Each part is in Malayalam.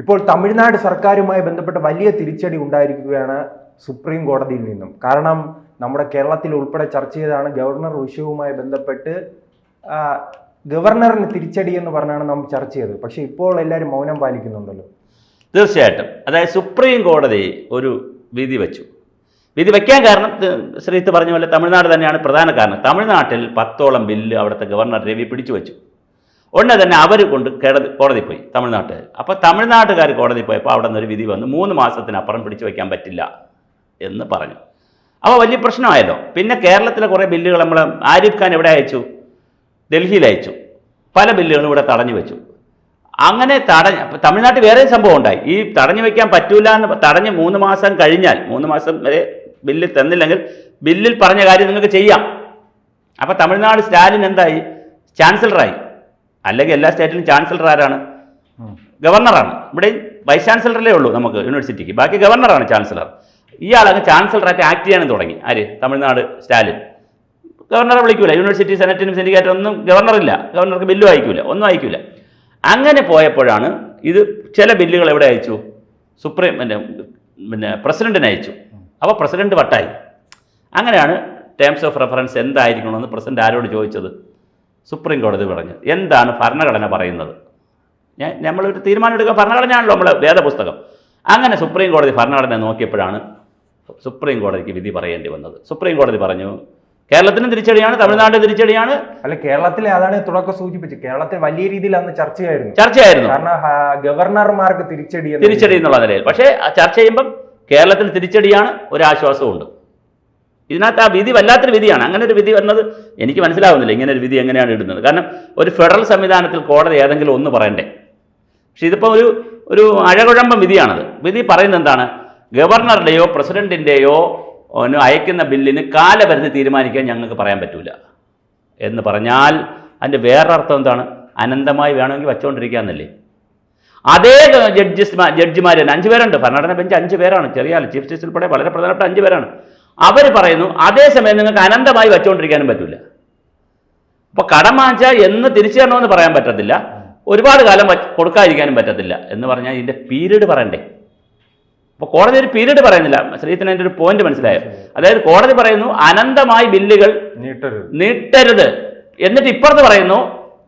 ഇപ്പോൾ തമിഴ്നാട് സർക്കാരുമായി ബന്ധപ്പെട്ട വലിയ തിരിച്ചടി ഉണ്ടായിരിക്കുകയാണ് സുപ്രീം കോടതിയിൽ നിന്നും. കാരണം നമ്മുടെ കേരളത്തിൽ ഉൾപ്പെടെ ചർച്ച ചെയ്താണ് ഗവർണർ വിഷയവുമായി ബന്ധപ്പെട്ട് ഗവർണറിന് തിരിച്ചടി എന്ന് പറഞ്ഞാണ് നാം ചർച്ച ചെയ്തത്. പക്ഷേ ഇപ്പോൾ എല്ലാവരും മൗനം പാലിക്കുന്നുണ്ടല്ലോ. തീർച്ചയായിട്ടും. അതായത് സുപ്രീം കോടതി ഒരു വിധി വെച്ചു. വിധി വയ്ക്കാൻ കാരണം ശ്രീത്ത് പറഞ്ഞ പോലെ തമിഴ്നാട് തന്നെയാണ് പ്രധാന കാരണം. തമിഴ്നാട്ടിൽ 10ഓളം ബില്ല് അവിടുത്തെ ഗവർണർ രവി പിടിച്ചു വെച്ചു. ഉടനെ തന്നെ അവർ കൊണ്ട് കോടതി പോയി തമിഴ്നാട്ടുകാർ. അപ്പോൾ തമിഴ്നാട്ടുകാർ കോടതി പോയപ്പോൾ അവിടെ നിന്നൊരു വിധി വന്നു, 3 മാസത്തിനപ്പുറം പിടിച്ചു വയ്ക്കാൻ പറ്റില്ല എന്ന് പറഞ്ഞു. അപ്പോൾ വലിയ പ്രശ്നമായല്ലോ. പിന്നെ കേരളത്തിലെ കുറേ ബില്ലുകൾ നമ്മൾ ആരിഫ് ഖാൻ എവിടെ അയച്ചു? ഡൽഹിയിൽ അയച്ചു. പല ബില്ലുകളും ഇവിടെ തടഞ്ഞു വെച്ചു. അങ്ങനെ തമിഴ്നാട്ടിൽ വേറെയും സംഭവം ഉണ്ടായി. ഈ തടഞ്ഞു വയ്ക്കാൻ പറ്റൂല എന്ന് തടഞ്ഞ് 3 മാസം കഴിഞ്ഞാൽ 3 മാസം വരെ ബില്ല് തന്നില്ലെങ്കിൽ ബില്ലിൽ പറഞ്ഞ കാര്യം നിങ്ങൾക്ക് ചെയ്യാം. അപ്പോൾ തമിഴ്നാട് സ്റ്റാലിൻ എന്തായി? ചാൻസലറായി. അല്ലെങ്കിൽ എല്ലാ സ്റ്റേറ്റിലും ചാൻസലർ ആരാണ്? ഗവർണറാണ്. ഇവിടെ വൈസ് ചാൻസലറല്ലേ ഉള്ളൂ നമുക്ക് യൂണിവേഴ്സിറ്റിക്ക്, ബാക്കി ഗവർണറാണ് ചാൻസലർ. ഇയാളങ്ങ് ചാൻസലറായിട്ട് ആക്ട് ചെയ്യാനും തുടങ്ങി. ആര്? തമിഴ്നാട് സ്റ്റാലിൻ. ഗവർണറെ വിളിക്കൂല. യൂണിവേഴ്സിറ്റി സെനറ്റിനും സിൻഡിക്കേറ്റും ഒന്നും ഗവർണറില്ല. ഗവർണർക്ക് ബില്ലും അയക്കൂല, ഒന്നും അയക്കൂല. അങ്ങനെ പോയപ്പോഴാണ് ഇത് ചില ബില്ലുകൾ എവിടെ അയച്ചു? പിന്നെ പ്രസിഡന്റിന് അയച്ചു. അപ്പോൾ പ്രസിഡന്റ് വട്ടായി. അങ്ങനെയാണ് ടേംസ് ഓഫ് റെഫറൻസ് എന്തായിരിക്കണമെന്ന് പ്രസിഡന്റ് ആരോട് ചോദിച്ചത്? സുപ്രീം കോടതി പറഞ്ഞു. എന്താണ് ഭരണഘടന പറയുന്നത്? നമ്മളൊരു തീരുമാനം എടുക്കുക, ഭരണഘടനയാണല്ലോ നമ്മളെ വേദപുസ്തകം. അങ്ങനെ സുപ്രീം കോടതി ഭരണഘടന നോക്കിയപ്പോഴാണ് സുപ്രീം കോടതിക്ക് വിധി പറയേണ്ടി വന്നത്. സുപ്രീം കോടതി പറഞ്ഞു കേരളത്തിനും തിരിച്ചടിയാണ്, തമിഴ്നാട് തിരിച്ചടിയാണ്. അല്ല, കേരളത്തിലെ അതാണ് തുടക്കം സൂചിപ്പിച്ചത്. കേരളത്തിൽ വലിയ രീതിയിൽ അന്ന് ചർച്ചയായിരുന്നു. കാരണം ഗവർണർമാർക്ക് തിരിച്ചടി എന്നുള്ള നിലയിൽ. പക്ഷേ ചർച്ച ചെയ്യുമ്പം കേരളത്തിന് തിരിച്ചടിയാണ്, ഒരു ആശ്വാസവും ഉണ്ട്. ഇതിനകത്ത് ആ വിധി വല്ലാത്തൊരു വിധിയാണ്. അങ്ങനെ ഒരു വിധി വന്നത് എനിക്ക് മനസ്സിലാവുന്നില്ല. ഇങ്ങനെ ഒരു വിധി എങ്ങനെയാണ് ഇടുന്നത്? കാരണം ഒരു ഫെഡറൽ സംവിധാനത്തിൽ കോടതി ഏതെങ്കിലും ഒന്ന് പറയണ്ടേ? പക്ഷെ ഇതിപ്പോൾ ഒരു അഴകുഴമ്പം വിധിയാണത്. വിധി പറയുന്നത് എന്താണ്? ഗവർണറുടെയോ പ്രസിഡന്റിൻ്റെയോ അയക്കുന്ന ബില്ലിന് കാലപരിധി തീരുമാനിക്കാൻ ഞങ്ങൾക്ക് പറയാൻ പറ്റൂല എന്ന് പറഞ്ഞാൽ അതിൻ്റെ വേറൊരർത്ഥം എന്താണ്? അനന്തമായി വേണമെങ്കിൽ വച്ചുകൊണ്ടിരിക്കാമെന്നല്ലേ. അതേ ജഡ്ജിമാർ 5 പേരുണ്ട്. ഭരണഘടന ബെഞ്ച് 5 പേരാണ്. ചെറിയ ചീഫ് ജസ്റ്റിസ് ഉൾപ്പെടെ വളരെ പ്രധാനപ്പെട്ട 5 പേരാണ്. അവർ പറയുന്നു അതേസമയം നിങ്ങൾക്ക് അനന്തമായി വച്ചുകൊണ്ടിരിക്കാനും പറ്റില്ല. അപ്പോൾ കടം വാങ്ങിച്ചാൽ എന്ന് തിരിച്ചു തരണമെന്ന് പറയാൻ പറ്റത്തില്ല, ഒരുപാട് കാലം കൊടുക്കാതിരിക്കാനും പറ്റത്തില്ല എന്ന് പറഞ്ഞാൽ ഇതിൻ്റെ പീരീഡ് പറയണ്ടേ? അപ്പോൾ കോടതി ഒരു പീരീഡ് പറയുന്നില്ല. ശ്രീത്തിന് അതിൻ്റെ ഒരു പോയിന്റ് മനസ്സിലായോ? അതായത് കോടതി പറയുന്നു അനന്തമായി ബില്ലുകൾ നീട്ടരുത്, എന്നിട്ട് ഇപ്പുറത്ത് പറയുന്നു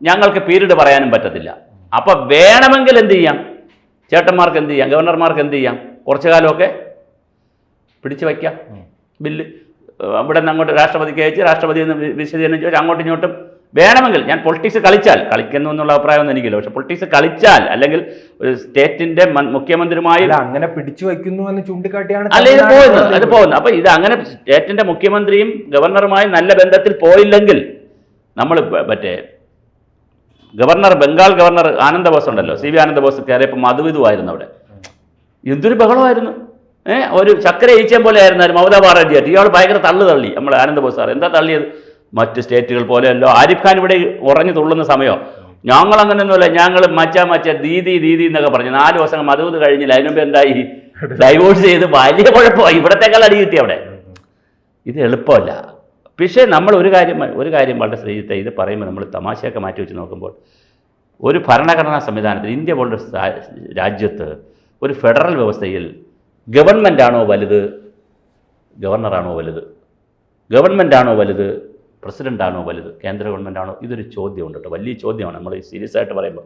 ഞങ്ങൾക്ക് പീരീഡ് പറയാനും പറ്റത്തില്ല. അപ്പോൾ വേണമെങ്കിൽ എന്ത് ചെയ്യാം? ചേട്ടന്മാർക്ക് എന്ത് ചെയ്യാം? ഗവർണർമാർക്ക് എന്ത് ചെയ്യാം? കുറച്ചു കാലമൊക്കെ പിടിച്ചു വയ്ക്കാം ബില്ല്. ഇവിടെ നിന്ന് അങ്ങോട്ട് രാഷ്ട്രപതിക്ക് അയച്ച് രാഷ്ട്രപതി എന്ന് വിശദീകരണം ചോദിച്ചാൽ അങ്ങോട്ടും ഇങ്ങോട്ടും വേണമെങ്കിൽ. ഞാൻ പൊളിറ്റിക്സ് കളിക്കുന്നു എന്നുള്ള അഭിപ്രായമൊന്നും എനിക്കില്ല. പക്ഷെ പൊളിറ്റിക്സ് കളിച്ചാൽ അല്ലെങ്കിൽ ഒരു സ്റ്റേറ്റിന്റെ മുഖ്യമന്ത്രിയുമായി അങ്ങനെ പിടിച്ചു വയ്ക്കുന്നു എന്ന് ചൂണ്ടിക്കാട്ടിയാണ് അല്ല ഇത് പോകുന്നത്. അപ്പൊ ഇത് അങ്ങനെ സ്റ്റേറ്റിന്റെ മുഖ്യമന്ത്രിയും ഗവർണറുമായി നല്ല ബന്ധത്തിൽ പോയില്ലെങ്കിൽ നമ്മൾ ബംഗാൾ ഗവർണർ ആനന്ദബോസ് ഉണ്ടല്ലോ, CV ആനന്ദബോസ് കയറിയപ്പോൾ മധുവിധുവായിരുന്നു അവിടെ. എന്തൊരു ബഹളമായിരുന്നു. ഒരു ചക്കര ഈച്ചയും പോലെ ആയിരുന്നു മമതാ ബാനർജിയായിട്ട്. ഇയാൾ ഭയങ്കര തള്ളി നമ്മൾ ആനന്ദബോസ് സാർ. എന്താ തള്ളിയത്? മറ്റ് സ്റ്റേറ്റുകൾ പോലെയല്ലോ. ആരിഫ് ഖാൻ ഇവിടെ ഉറഞ്ഞു തുള്ളുന്ന സമയം ഞങ്ങൾ അങ്ങനെയൊന്നുമല്ല, ഞങ്ങൾ മച്ച ദീദി എന്നൊക്കെ പറഞ്ഞു. 4 ദിവസം മധുവിധു കഴിഞ്ഞില്ല. അതിനുമ്പ് എന്തായി? ഡൈവോഴ്സ് ചെയ്ത് വലിയ കുഴപ്പമായി. ഇവിടത്തേക്കാൾ അടി കിട്ടി അവിടെ. ഇത് എളുപ്പമല്ല. പക്ഷേ നമ്മൾ ഒരു കാര്യം വളരെ ശ്രദ്ധിച്ച ഇത് പറയുമ്പോൾ നമ്മൾ തമാശയൊക്കെ മാറ്റി വെച്ച് നോക്കുമ്പോൾ ഒരു ഭരണഘടനാ സംവിധാനത്തിൽ ഇന്ത്യ പോലൊരു രാജ്യത്ത് ഒരു ഫെഡറൽ വ്യവസ്ഥയിൽ ഗവൺമെൻറ്റാണോ വലുത്, ഗവർണറാണോ വലുത്? ഗവൺമെൻറ്റാണോ വലുത്, പ്രസിഡൻ്റാണോ വലുത്, കേന്ദ്ര ഗവൺമെൻറ്റാണോ? ഇതൊരു ചോദ്യമുണ്ട് കേട്ടോ, വലിയ ചോദ്യമാണ്. നമ്മൾ സീരിയസ് ആയിട്ട് പറയുമ്പോൾ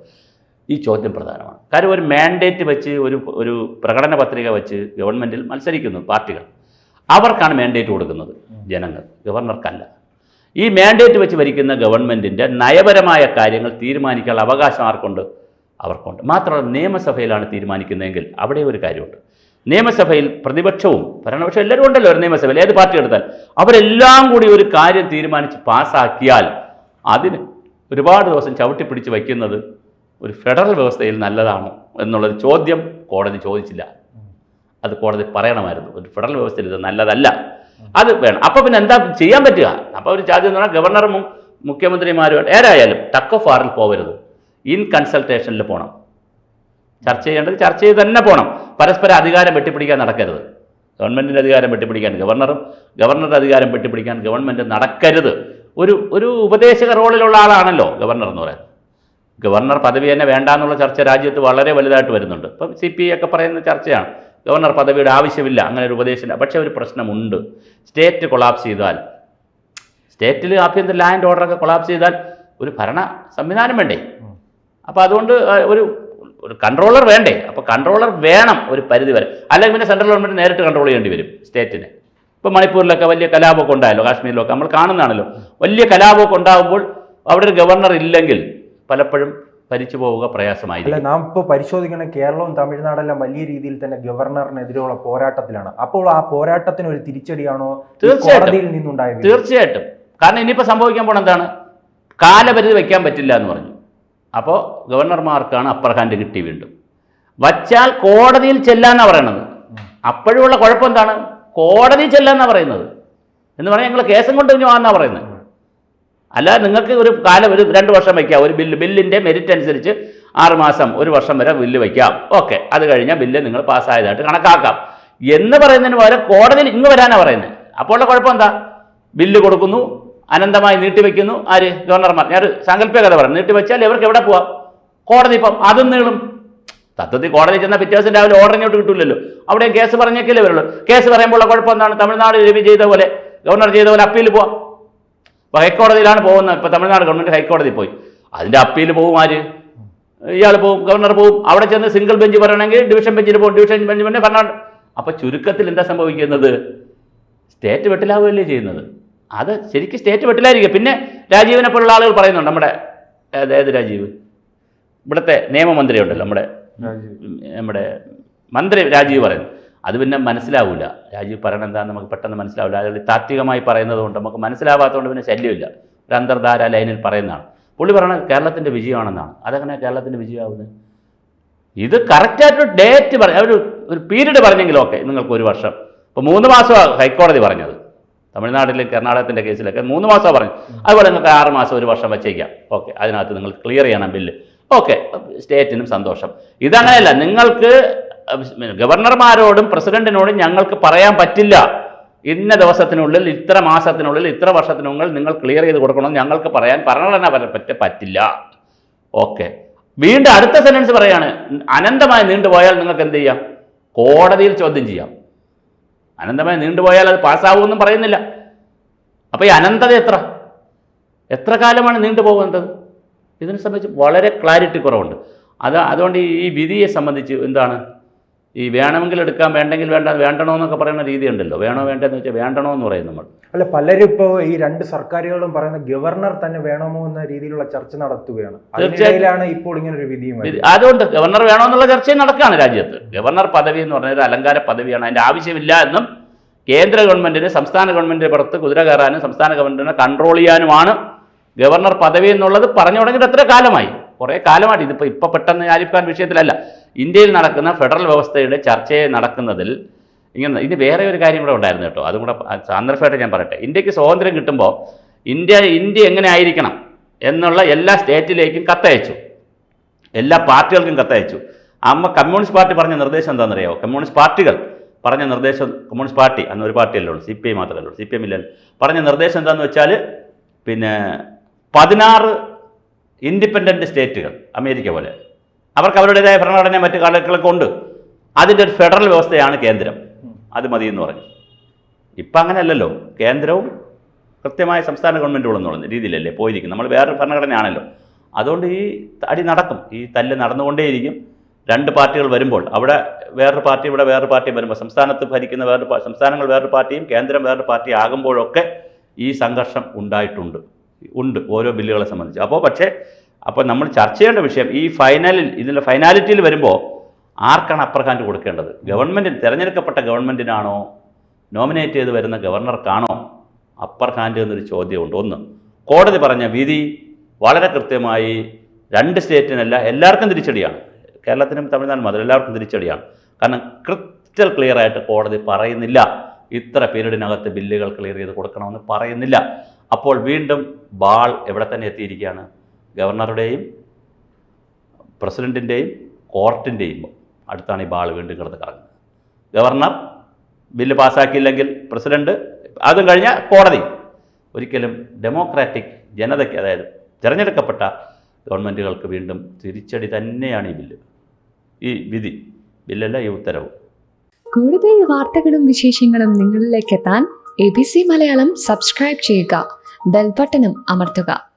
ഈ ചോദ്യം പ്രധാനമാണ്. കാര്യം ഒരു മാൻഡേറ്റ് വെച്ച് ഒരു പ്രകടന പത്രിക വെച്ച് ഗവൺമെൻറ്റിൽ മത്സരിക്കുന്നു പാർട്ടികൾ. അവർക്കാണ് മാൻഡേറ്റ് കൊടുക്കുന്നത്, ജനങ്ങൾ, ഗവർണർക്കല്ല. ഈ മാൻഡേറ്റ് വെച്ച് ഭരിക്കുന്ന ഗവൺമെൻറ്റിൻ്റെ നയപരമായ കാര്യങ്ങൾ തീരുമാനിക്കാനുള്ള അവകാശം ആർക്കുണ്ട്? അവർക്കുണ്ട്. മാത്രമല്ല നിയമസഭയിലാണ് തീരുമാനിക്കുന്നതെങ്കിൽ അവിടെ ഒരു കാര്യമുണ്ട്. നിയമസഭയിൽ പ്രതിപക്ഷവും ഭരണപക്ഷവും എല്ലാവരും ഉണ്ടല്ലോ ഒരു നിയമസഭയിൽ, ഏത് പാർട്ടി എടുത്താൽ അവരെല്ലാം കൂടി ഒരു കാര്യം തീരുമാനിച്ച് പാസ്സാക്കിയാൽ അതിന് ഒരുപാട് ദിവസം ചവിട്ടിപ്പിടിച്ച് വയ്ക്കുന്നത് ഒരു ഫെഡറൽ വ്യവസ്ഥയിൽ നല്ലതാണോ എന്നുള്ളൊരു ചോദ്യം കോടതി ചോദിച്ചില്ല. അത് കോടതി പറയണമായിരുന്നു. ഒരു ഫെഡറൽ വ്യവസ്ഥയിൽ ഇത് നല്ലതല്ല, അത് വേണം. അപ്പോൾ പിന്നെ എന്താ ചെയ്യാൻ പറ്റുക? അപ്പോൾ ഒരു ചോദ്യം എന്ന് പറഞ്ഞാൽ ഗവർണറും മുഖ്യമന്ത്രിമാരുമായിട്ട് ഏതായാലും ടക്ക് ഓഫ് വാറിൽ പോകരുത്, ഇൻ കൺസൾട്ടേഷനിൽ പോകണം. ചർച്ച ചെയ്യേണ്ടത് ചർച്ച ചെയ്ത് തന്നെ പോകണം. പരസ്പരം അധികാരം വെട്ടിപ്പിടിക്കാൻ നടക്കരുത്. ഗവൺമെൻറ്റിൻ്റെ അധികാരം വെട്ടിപ്പിടിക്കാൻ ഗവർണറുടെ അധികാരം വെട്ടിപ്പിടിക്കാൻ ഗവൺമെൻറ് നടക്കരുത്. ഒരു ഉപദേശക റോളിലുള്ള ആളാണല്ലോ ഗവർണർ എന്ന് പറയുന്നത്. ഗവർണർ പദവി തന്നെ വേണ്ട എന്നുള്ള ചർച്ച രാജ്യത്ത് വളരെ വലുതായിട്ട് വരുന്നുണ്ട്. ഇപ്പം CPI ഒക്കെ പറയുന്ന ചർച്ചയാണ്, ഗവർണർ പദവിയുടെ ആവശ്യമില്ല, അങ്ങനെ ഒരു ഉപദേശമില്ല. പക്ഷേ ഒരു പ്രശ്നമുണ്ട്, സ്റ്റേറ്റ് കൊളാപ്സ് ചെയ്താൽ, സ്റ്റേറ്റിൽ ആഭ്യന്തര ലാൻഡ് ഓർഡറൊക്കെ കൊളാപ്സ് ചെയ്താൽ ഒരു ഭരണ സംവിധാനം വേണ്ടേ? അപ്പോൾ അതുകൊണ്ട് ഒരു കൺട്രോളർ വേണ്ടേ? അപ്പോൾ കൺട്രോളർ വേണം ഒരു പരിധി വരെ, അല്ലെങ്കിൽ പിന്നെ സെൻട്രൽ ഗവൺമെൻറ് നേരിട്ട് കൺട്രോൾ ചെയ്യേണ്ടി വരും സ്റ്റേറ്റിനെ. ഇപ്പോൾ മണിപ്പൂരിലൊക്കെ വലിയ കലാപമൊക്കെ ഉണ്ടായല്ലോ, കാശ്മീരിലൊക്കെ നമ്മൾ കാണുന്നതാണല്ലോ. വലിയ കലാപമൊക്കെ ഉണ്ടാകുമ്പോൾ അവിടെ ഒരു ഗവർണർ ഇല്ലെങ്കിൽ പലപ്പോഴും ഭരിച്ചു പോവുക പ്രയാസമായിരിക്കും. അല്ല, നാം ഇപ്പോൾ പരിശോധിക്കുന്ന കേരളവും തമിഴ്നാടെല്ലാം വലിയ രീതിയിൽ തന്നെ ഗവർണറിനെതിരെയുള്ള പോരാട്ടത്തിലാണ്. അപ്പോൾ ആ പോരാട്ടത്തിന് ഒരു തിരിച്ചടിയാണോ കോടതിയിൽ നിന്നുണ്ടായത്? തീർച്ചയായിട്ടും. കാരണം ഇനിയിപ്പോൾ സംഭവിക്കാൻ പോണ എന്താണ്? കാലപരിധി വയ്ക്കാൻ പറ്റില്ല എന്ന് പറഞ്ഞു. അപ്പോൾ ഗവർണർമാർക്കാണ് അപ്പർ ഹാൻഡ് കിട്ടി. വീണ്ടും വച്ചാൽ കോടതിയിൽ ചെല്ലാന്നാണ് പറയണത്. അപ്പോഴുള്ള കുഴപ്പം എന്താണ്? കോടതിയിൽ ചെല്ലാന്നാണ് പറയുന്നത്. എന്ന് പറഞ്ഞാൽ ഞങ്ങൾ കേസും കൊണ്ട് വാന്നാണ് പറയുന്നത്. അല്ല, നിങ്ങൾക്ക് ഒരു 2 വർഷം വയ്ക്കാം ഒരു ബില്ലിൻ്റെ മെരിറ്റ് അനുസരിച്ച് 6 മാസം 1 വർഷം വരെ ബില്ല് വയ്ക്കാം. ഓക്കെ, അത് കഴിഞ്ഞാൽ ബില്ല് നിങ്ങൾ പാസ്സായതായിട്ട് കണക്കാക്കാം എന്ന് പറയുന്നതിന് പകരം കോടതിയിൽ ഇങ്ങ് വരാനാണ് പറയുന്നത്. അപ്പോൾ ഉള്ള കുഴപ്പം എന്താ? ബില്ല് കൊടുക്കുന്നു, അനന്തമായി നീട്ടിവെക്കുന്നു. ആര്? ഗവർണർമാർ. ഞാനൊരു സാങ്കല്പിക കഥ പറയാം. നീട്ടിവെച്ചാൽ ഇവർക്ക് എവിടെ പോവാം? കോടതി. ഇപ്പം അതും നീളും. തത്വത്തിൽ കോടതി ചെന്നാൽ പിറ്റേ ദിവസം രാവിലെ ഓർഡർ ഇങ്ങോട്ട് കിട്ടില്ലല്ലോ. അവിടെ കേസ് പറഞ്ഞേക്കല്ലേ വരുള്ളൂ. കേസ് പറയുമ്പോൾ കുഴപ്പം എന്താണ്? തമിഴ്നാട് രവി ചെയ്ത പോലെ, ഗവർണർ ചെയ്ത പോലെ അപ്പീൽ പോവാം. ഇപ്പോൾ ഹൈക്കോടതിയിലാണ് പോകുന്നത്. ഇപ്പോൾ തമിഴ്നാട് ഗവൺമെൻറ് ഹൈക്കോടതി പോയി, അതിൻ്റെ അപ്പീൽ പോവും. ആര്? ഇയാൾ പോവും, ഗവർണർ പോവും. അവിടെ ചെന്ന് സിംഗിൾ ബെഞ്ച് പറയണമെങ്കിൽ ഡിവിഷൻ ബെഞ്ചിന് പോകും, ഡിവിഷൻ ബെഞ്ച് പിന്നെ ഭരണം. അപ്പോൾ ചുരുക്കത്തിൽ എന്താ സംഭവിക്കുന്നത്? സ്റ്റേറ്റ് വെട്ടിലാവുകയല്ലേ ചെയ്യുന്നത്. അത് ശരിക്കും സ്റ്റേറ്റ് വെട്ടിലായിരിക്കും. പിന്നെ രാജീവിനെ പോലുള്ള ആളുകൾ പറയുന്നുണ്ട്, നമ്മുടെ ഏത് രാജീവ്, ഇവിടുത്തെ നിയമമന്ത്രി ഉണ്ടല്ലോ, നമ്മുടെ മന്ത്രി രാജീവ് പറയുന്നു. അത് പിന്നെ മനസ്സിലാവില്ല. രാജീവ് പറയണത് എന്താണെന്ന് നമുക്ക് പെട്ടെന്ന് മനസ്സിലാവില്ല. അതായത് താത്വികമായി പറയുന്നത് കൊണ്ട് നമുക്ക് മനസ്സിലാവാത്തതുകൊണ്ട് പിന്നെ ശല്യമില്ല. ഒരു അന്തർധാര ലൈനിൽ പറയുന്നതാണ്. പുള്ളി പറയണത് കേരളത്തിൻ്റെ വിജയമാണെന്നാണ്. അതെങ്ങനെ കേരളത്തിൻ്റെ വിജയമാവുന്നത്? ഇത് കറക്റ്റായിട്ടൊരു ഡേറ്റ് ഒരു പീരീഡ് പറഞ്ഞെങ്കിലും ഓക്കെ, നിങ്ങൾക്ക് 1 വർഷം. ഇപ്പോൾ 3 മാസമാണ് ഹൈക്കോടതി പറഞ്ഞത്. തമിഴ്നാട്ടിലും കർണാടകത്തിൻ്റെ കേസിലൊക്കെ 3 മാസമാണ് പറഞ്ഞു. അതുപോലെ നിങ്ങൾക്ക് 6 മാസം 1 വർഷം വച്ചേക്കാം. ഓക്കെ, അതിനകത്ത് നിങ്ങൾ ക്ലിയർ ചെയ്യണം ബില്ല്. ഓക്കെ, സ്റ്റേറ്റിനും സന്തോഷം. ഇതങ്ങനെയല്ല. നിങ്ങൾക്ക് ഗവർണർമാരോടും പ്രസിഡന്റിനോടും ഞങ്ങൾക്ക് പറയാൻ പറ്റില്ല, ഇന്ന ദിവസത്തിനുള്ളിൽ, ഇത്ര മാസത്തിനുള്ളിൽ, ഇത്ര വർഷത്തിനുള്ളിൽ നിങ്ങൾ ക്ലിയർ ചെയ്ത് കൊടുക്കണമെന്ന് ഞങ്ങൾക്ക് പറയാൻ ഭരണഘടന പറ്റില്ല. ഓക്കെ, വീണ്ടും അടുത്ത സെന്റൻസ് പറയാണ്, അനന്തമായി നീണ്ടുപോയാൽ നിങ്ങൾക്ക് എന്ത് ചെയ്യാം? കോടതിയിൽ ചോദ്യം ചെയ്യാം. അനന്തമായി നീണ്ടുപോയാൽ അത് പാസ്സാവുമെന്നും പറയുന്നില്ല. അപ്പോൾ ഈ അനന്തത എത്ര കാലമാണ് നീണ്ടുപോകുന്നത്? ഇതിനെ സംബന്ധിച്ച് വളരെ ക്ലാരിറ്റി കുറവുണ്ട്. അതുകൊണ്ട് ഈ വിധിയെ സംബന്ധിച്ച് എന്താണ്, ഈ വേണമെങ്കിൽ എടുക്കാം, വേണ്ടെങ്കിൽ വേണ്ടണോ എന്നൊക്കെ പറയുന്ന രീതി ഉണ്ടല്ലോ. വേണോ വേണ്ടെന്ന് വെച്ചാൽ വേണ്ടണോ എന്ന് പറയും നമ്മൾ. അല്ല, പലരും ഇപ്പോൾ ഈ 2 സർക്കാരുകളും പറയുന്ന ഗവർണർ തന്നെ വേണമോ എന്ന രീതിയിലുള്ള ചർച്ച നടത്തുകയാണ്. അതിനിടയിലാണ് ഇപ്പോൾ ഇങ്ങനെ ഒരു വിധിയും. അതുകൊണ്ട് ഗവർണർ വേണോ എന്നുള്ള ചർച്ചയും നടക്കുകയാണ് രാജ്യത്ത്. ഗവർണർ പദവി എന്ന് പറഞ്ഞാൽ അലങ്കാര പദവിയാണ്, അതിൻ്റെ ആവശ്യമില്ല എന്നും കേന്ദ്ര ഗവൺമെന്റിന് സംസ്ഥാന ഗവൺമെന്റിന്റെ പുറത്ത് കുതിര കയറാനും സംസ്ഥാന ഗവൺമെന്റിനെ കൺട്രോൾ ചെയ്യാനുമാണ് ഗവർണർ പദവി എന്നുള്ളത് പറഞ്ഞു തുടങ്ങിയിട്ട് എത്ര കാലമായി? കുറേ കാലമായിട്ട്. ഇപ്പോൾ പെട്ടെന്ന് ആരിഫ് ഖാൻ വിഷയത്തിലല്ല, ഇന്ത്യയിൽ നടക്കുന്ന ഫെഡറൽ വ്യവസ്ഥയുടെ ചർച്ചയെ നടക്കുന്നതിൽ ഇനി വേറെ ഒരു കാര്യം കൂടെ ഉണ്ടായിരുന്നു കേട്ടോ. അതും കൂടെ സന്ദർഭമായിട്ട് ഞാൻ പറയട്ടെ. ഇന്ത്യക്ക് സ്വാതന്ത്ര്യം കിട്ടുമ്പോൾ ഇന്ത്യ എങ്ങനെ ആയിരിക്കണം എന്നുള്ള എല്ലാ സ്റ്റേറ്റിലേക്കും കത്തയച്ചു, എല്ലാ പാർട്ടികൾക്കും കത്തയച്ചു. കമ്മ്യൂണിസ്റ്റ് പാർട്ടി പറഞ്ഞ നിർദ്ദേശം എന്താണെന്നറിയാമോ? കമ്മ്യൂണിസ്റ്റ് പാർട്ടികൾ പറഞ്ഞ നിർദ്ദേശം, കമ്മ്യൂണിസ്റ്റ് പാർട്ടി അന്ന് ഒരു പാർട്ടിയല്ലേ ഉള്ളൂ, CPI മാത്രമല്ലേ ഉള്ളൂ, CPM ഇല്ലല്ലോ. പറഞ്ഞ നിർദ്ദേശം എന്താണെന്ന് വെച്ചാൽ, പിന്നെ 16 ഇൻഡിപെൻഡൻറ്റ് സ്റ്റേറ്റുകൾ, അമേരിക്ക പോലെ, അവർക്ക് അവരുടേതായ ഭരണഘടനയും മറ്റു കാര്യങ്ങളൊക്കെ ഉണ്ട്. അതിൻ്റെ ഒരു ഫെഡറൽ വ്യവസ്ഥയാണ് കേന്ദ്രം, അത് മതി എന്ന് പറഞ്ഞു. ഇപ്പം അങ്ങനെയല്ലല്ലോ. കേന്ദ്രവും കൃത്യമായ സംസ്ഥാന ഗവൺമെൻറ്റുകളും എന്നുള്ള രീതിയിലല്ലേ പോയിരിക്കും. നമ്മൾ വേറൊരു ഭരണഘടനയാണല്ലോ. അതുകൊണ്ട് ഈ അടി നടക്കും, ഈ തല്ല് നടന്നുകൊണ്ടേയിരിക്കും. 2 പാർട്ടികൾ വരുമ്പോൾ അവിടെ വേറൊരു പാർട്ടി, ഇവിടെ വേറൊരു പാർട്ടി വരുമ്പോൾ, സംസ്ഥാനത്ത് ഭരിക്കുന്ന സംസ്ഥാനങ്ങൾ വേറൊരു പാർട്ടിയും കേന്ദ്രം വേറൊരു പാർട്ടി ആകുമ്പോഴൊക്കെ ഈ സംഘർഷം ഉണ്ട് ഓരോ ബില്ലുകളെ സംബന്ധിച്ച്. അപ്പോൾ നമ്മൾ ചർച്ച ചെയ്യേണ്ട വിഷയം ഈ ഇതിൻ്റെ ഫൈനാലിറ്റിയിൽ വരുമ്പോൾ ആർക്കാണ് അപ്പർ ഹാൻഡ് കൊടുക്കേണ്ടത്? ഗവൺമെൻറ്റിന്, തിരഞ്ഞെടുക്കപ്പെട്ട ഗവൺമെൻറ്റിനാണോ, നോമിനേറ്റ് ചെയ്ത് വരുന്ന ഗവർണർക്കാണോ അപ്പർ ഹാൻഡ് എന്നൊരു ചോദ്യമുണ്ട്. ഒന്ന്, കോടതി പറഞ്ഞ വിധി വളരെ കൃത്യമായി 2 സ്റ്റേറ്റിനല്ല എല്ലാവർക്കും തിരിച്ചടിയാണ്. കേരളത്തിനും തമിഴ്നാടും മാത്രം എല്ലാവർക്കും തിരിച്ചടിയാണ്. കാരണം ക്രിസ്റ്റൽ ക്ലിയർ ആയിട്ട് കോടതി പറയുന്നില്ല ഇത്ര പീരീഡിനകത്ത് ബില്ലുകൾ ക്ലിയർ ചെയ്ത് കൊടുക്കണമെന്ന് പറയുന്നില്ല. അപ്പോൾ വീണ്ടും ബാൾ എവിടെ തന്നെ എത്തിയിരിക്കുകയാണ്? ഗവർണറുടെയും പ്രസിഡൻറ്റിൻ്റെയും കോർട്ടിൻ്റെയും അടുത്താണ് ഈ ബാൾ വീണ്ടും കിടന്ന് കറങ്ങുന്നത്. ഗവർണർ ബില്ല് പാസ്സാക്കിയില്ലെങ്കിൽ പ്രസിഡന്റ്, അതും കഴിഞ്ഞാൽ കോടതി. ഒരിക്കലും ഡെമോക്രാറ്റിക് ജനതയ്ക്ക്, അതായത് തിരഞ്ഞെടുക്കപ്പെട്ട ഗവൺമെൻറ്റുകൾക്ക് വീണ്ടും തിരിച്ചടി തന്നെയാണ് ഈ ബില്ല്, ഈ വിധി, ബില്ലല്ല ഈ ഉത്തരവ്. കൂടുതൽ വാർത്തകളും വിശേഷങ്ങളും നിങ്ങളിലേക്ക് എത്താൻ ABC മലയാളം സബ്സ്ക്രൈബ് ചെയ്യുക, ബെൽ ബട്ടണും അമർത്തുക.